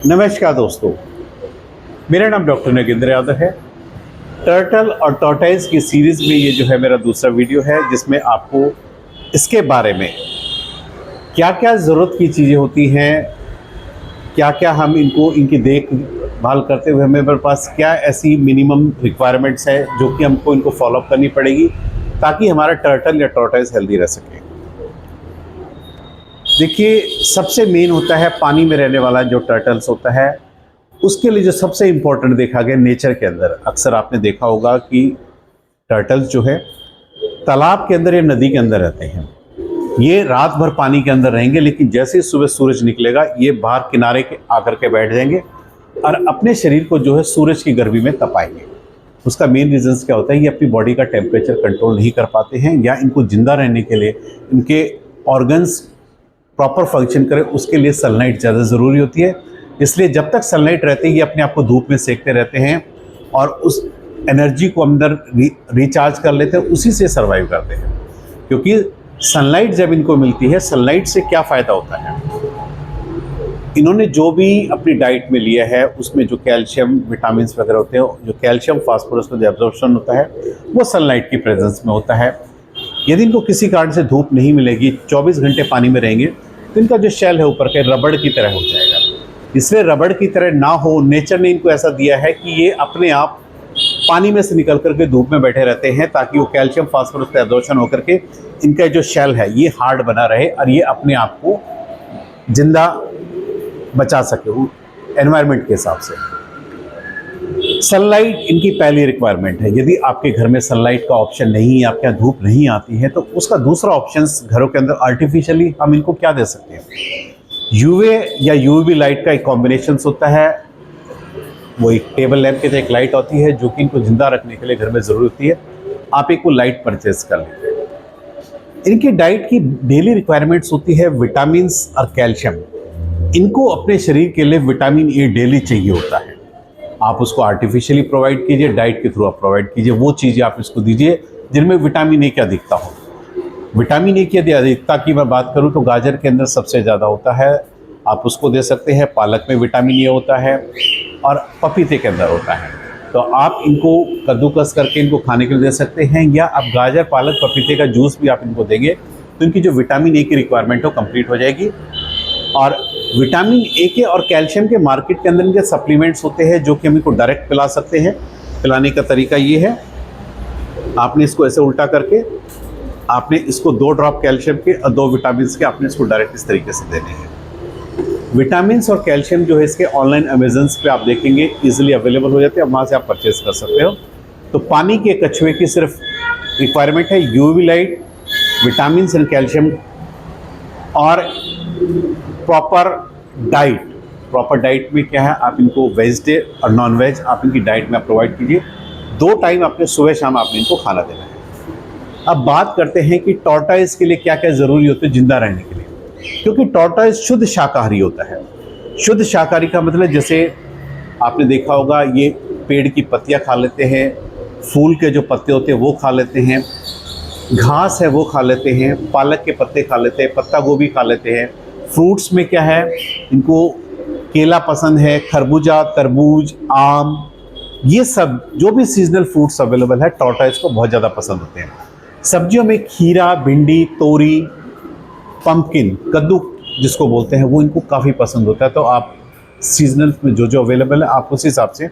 नमस्कार दोस्तों, मेरा नाम डॉक्टर नगेंद्र यादव है। टर्टल और टॉर्टोइज की सीरीज़ में ये जो है मेरा दूसरा वीडियो है, जिसमें आपको इसके बारे में क्या क्या ज़रूरत की चीज़ें होती हैं, क्या क्या हम इनकी देखभाल करते हुए हमें पास क्या ऐसी मिनिमम रिक्वायरमेंट्स है जो कि हमको इनको फॉलोअप करनी पड़ेगी ताकि हमारा टर्टल या टॉर्टोइज हेल्दी रह सके। देखिए, सबसे मेन होता है पानी में रहने वाला जो टर्टल्स होता है, उसके लिए जो सबसे इम्पोर्टेंट देखा गया नेचर के अंदर, अक्सर आपने देखा होगा कि टर्टल्स जो है तालाब के अंदर या नदी के अंदर रहते हैं। ये रात भर पानी के अंदर रहेंगे, लेकिन जैसे ही सुबह सूरज निकलेगा ये बाहर किनारे के आकर के बैठ जाएंगे और अपने शरीर को जो है सूरज की गर्मी में तपाएंगे। उसका मेन रीजंस क्या होता है, ये अपनी बॉडी का टेम्परेचर कंट्रोल नहीं कर पाते हैं, या इनको जिंदा रहने के लिए इनके ऑर्गन्स प्रॉपर फंक्शन करें उसके लिए सनलाइट ज़्यादा ज़रूरी होती है। इसलिए जब तक सनलाइट रहती है ये अपने आप को धूप में सेकते रहते हैं और उस एनर्जी को अंदर रिचार्ज कर लेते हैं, उसी से सर्वाइव करते हैं। क्योंकि सनलाइट जब इनको मिलती है, सनलाइट से क्या फ़ायदा होता है, इन्होंने जो भी अपनी डाइट में लिया है उसमें जो कैल्शियम विटामिन वगैरह होते हैं, जो कैल्शियम फास्फोरस का जो एब्जॉर्प्शन होता है वो सनलाइट की प्रेजेंस में होता है। यदि इनको किसी कारण से धूप नहीं मिलेगी, 24 घंटे पानी में रहेंगे, तो इनका जो शेल है ऊपर के रबड़ की तरह हो जाएगा। इसलिए रबड़ की तरह ना हो, नेचर ने इनको ऐसा दिया है कि ये अपने आप पानी में से निकल करके धूप में बैठे रहते हैं ताकि वो कैल्शियम फास्फोरस का एब्जॉर्प्शन होकर के इनका जो शेल है ये हार्ड बना रहे और ये अपने आप को जिंदा बचा सके एनवायरनमेंट के हिसाब से। सनलाइट इनकी पहली रिक्वायरमेंट है। यदि आपके घर में सनलाइट का ऑप्शन नहीं है, आपके यहाँ धूप नहीं आती है, तो उसका दूसरा ऑप्शन घरों के अंदर आर्टिफिशियली हम इनको क्या दे सकते हैं, यूवे या यूवी लाइट का एक कॉम्बिनेशन होता है। वो एक टेबल लैंप की तरह एक लाइट होती है जो कि इनको जिंदा रखने के लिए घर में ज़रूरत होती है। आप एक वो लाइट परचेज कर लेते। इनकी डाइट की डेली रिक्वायरमेंट्स होती है विटामिन और कैल्शियम। इनको अपने शरीर के लिए विटामिन ए डेली चाहिए होता है। आप उसको आर्टिफिशियली प्रोवाइड कीजिए, डाइट के थ्रू आप प्रोवाइड कीजिए, वो चीज़ें आप इसको दीजिए जिनमें विटामिन ए की अधिकता हो। विटामिन ए की यदि अधिकता की मैं बात करूं तो गाजर के अंदर सबसे ज़्यादा होता है, आप उसको दे सकते हैं। पालक में विटामिन ए होता है और पपीते के अंदर होता है, तो आप इनको कद्दूकस करके इनको खाने के लिए दे सकते हैं, या आप गाजर पालक पपीते का जूस भी आप इनको देंगे तो इनकी जो विटामिन ए की रिक्वायरमेंट हो कंप्लीट हो जाएगी। और विटामिन ए के और कैल्शियम के मार्केट के अंदर इनके सप्लीमेंट्स होते हैं जो कि हम इनको डायरेक्ट पिला सकते हैं। पिलाने का तरीका ये है, आपने इसको ऐसे उल्टा करके आपने इसको 2 ड्रॉप कैल्शियम के और 2 विटामिन के आपने इसको डायरेक्ट इस तरीके से देने हैं। विटामिन और कैल्शियम जो है इसके ऑनलाइन अमेजन पे आप देखेंगे ईजिली अवेलेबल हो जाते हैं, वहाँ से आप परचेज कर सकते हो। तो पानी के कछुए की सिर्फ रिक्वायरमेंट है UV light, vitamin and calcium और प्रॉपर डाइट। प्रॉपर डाइट में क्या है, आप इनको वेजिटे और नॉन वेज आप इनकी डाइट में आप प्रोवाइड कीजिए। 2 टाइम आपने सुबह शाम आपने इनको खाना देना है। अब बात करते हैं कि टॉर्टोइज के लिए क्या क्या ज़रूरी होता है जिंदा रहने के लिए, क्योंकि टॉर्टोइज शुद्ध शाकाहारी होता है। शुद्ध शाकाहारी का मतलब, जैसे आपने देखा होगा, ये पेड़ की पत्तियाँ खा लेते हैं, फूल के जो पत्ते होते हैं वो खा लेते हैं, घास है वो खा लेते हैं, पालक के पत्ते खा लेते हैं, पत्ता गोभी खा लेते हैं। फ्रूट्स में क्या है, इनको केला पसंद है, खरबूजा, तरबूज, आम, ये सब जो भी सीजनल फ्रूट्स अवेलेबल है टॉर्टोइज को बहुत ज़्यादा पसंद होते हैं। सब्जियों में खीरा, भिंडी, तोरी, पंपकिन, कद्दू जिसको बोलते हैं, वो इनको काफ़ी पसंद होता है। तो आप सीजनल में जो जो अवेलेबल है आप उस हिसाब से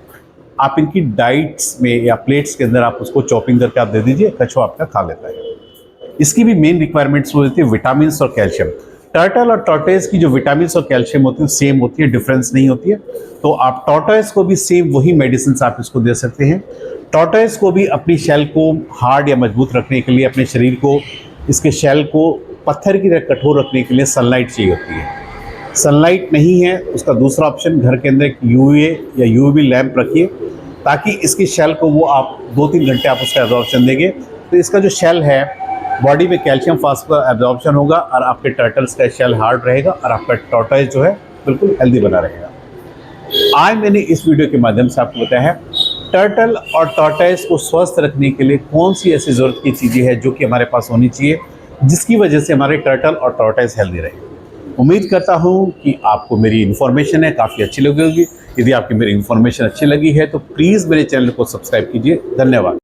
आप इनकी डाइट्स में या प्लेट्स के अंदर आप उसको चॉपिंग करके आप दे दीजिए, कछुआ आपका खा लेता है। इसकी भी मेन रिक्वायरमेंट्स होती है विटामिन और कैल्शियम। टर्टल और टॉर्टोइज की जो विटामिन और कैल्शियम होती है सेम होती है, डिफरेंस नहीं होती है। तो आप टॉर्टोइज को भी सेम वही मेडिसिन आप इसको दे सकते हैं। टॉर्टोइज को भी अपनी शेल को हार्ड या मजबूत रखने के लिए, अपने शरीर को, इसके शेल को पत्थर की तरह कठोर रखने के लिए सनलाइट चाहिए होती है। सनलाइट नहीं है, उसका दूसरा ऑप्शन घर के अंदर एक यूए या यूवी लैंप रखिए, ताकि इसकी शेल को वो आप 2-3 घंटे आप उसका एब्जॉर्प्शन देंगे, तो इसका जो शेल है बॉडी में कैल्शियम फास्फोरस एब्जॉर्प्शन होगा और आपके टर्टल्स का शेल हार्ड रहेगा और आपका टॉर्टोइज जो है बिल्कुल हेल्दी बना रहेगा। आज मैंने इस वीडियो के माध्यम से आपको बताया है टर्टल और टॉर्टोइज को स्वस्थ रखने के लिए कौन सी ऐसी ज़रूरत की चीज़ें हैं जो कि हमारे पास होनी चाहिए, जिसकी वजह से हमारे टर्टल और टॉर्टोइज हेल्दी रहे। उम्मीद करता हूँ कि आपको मेरी इन्फॉर्मेशन है काफ़ी अच्छी लगी होगी। यदि आपकी मेरी इन्फॉर्मेशन अच्छी लगी है तो प्लीज़ मेरे चैनल को सब्सक्राइब कीजिए। धन्यवाद।